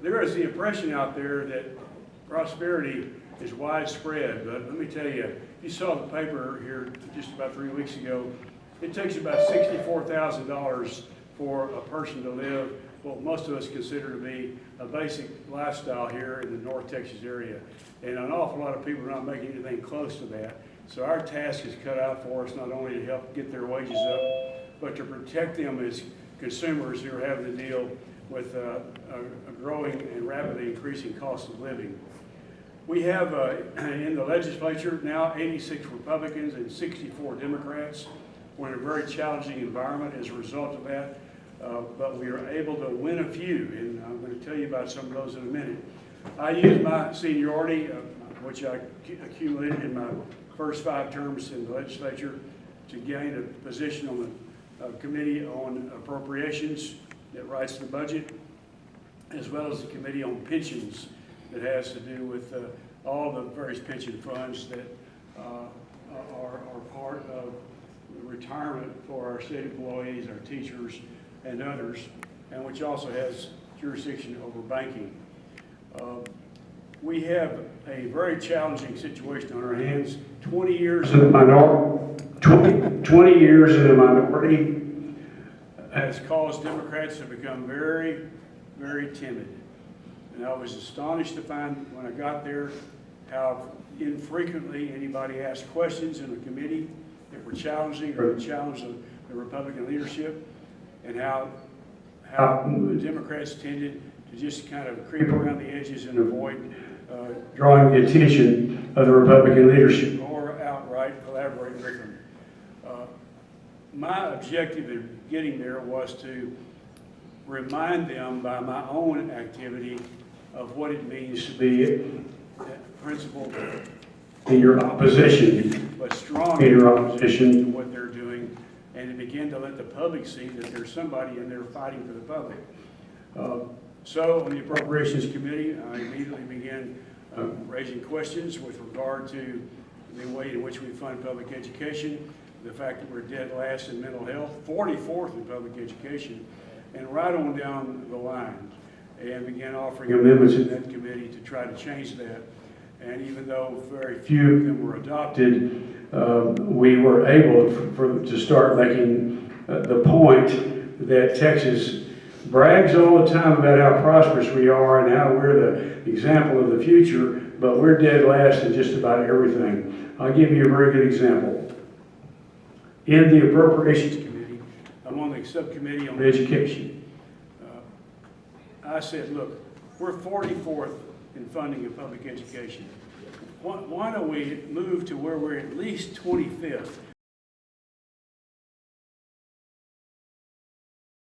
there is the impression out there that prosperity is widespread, but let me tell you, if you saw the paper here just about 3 weeks ago, it takes about $64,000 for a person to live what most of us consider to be a basic lifestyle here in the North Texas area. And an awful lot of people are not making anything close to that. So our task is cut out for us not only to help get their wages up, but to protect them as consumers who are having to deal with a growing and rapidly increasing cost of living. We have in the legislature now 86 Republicans and 64 Democrats. We're in a very challenging environment as a result of that, but we are able to win a few, and I'm going to tell you about some of those in a minute. I used my seniority, which I accumulated in my first 5 terms in the legislature, to gain a position on the committee on appropriations that writes the budget, as well as the committee on pensions that has to do with all the various pension funds that are part of retirement for our state employees, our teachers, and others, and which also has jurisdiction over banking. We have a very challenging situation on our hands. 20 years in the minority, 20 years in the minority has caused Democrats to become very, very timid. And I was astonished to find when I got there how infrequently anybody asked questions in the committee that were challenging or that challenged the Republican leadership, and how the Democrats tended to just kind of creep around the edges and avoid drawing the attention of the Republican leadership or outright collaborating with them. My objective in getting there was to remind them by my own activity of what it means to be a principled in your opposition, but strong in your opposition to what they're doing, and to begin to let the public see that there's somebody in there fighting for the public. So on the Appropriations Committee, I immediately began raising questions with regard to the way in which we fund public education, the fact that we're dead last in mental health, 44th in public education, and right on down the line, and began offering amendments in that committee to try to change that. And even though very few of them were adopted, we were able to start making the point that Texas brags all the time about how prosperous we are and how we're the example of the future, but we're dead last in just about everything. I'll give you a very good example. In the Appropriations Committee, I'm on the subcommittee on education. I said, look, we're 44th in funding of public education. Why don't we move to where we're at least 25th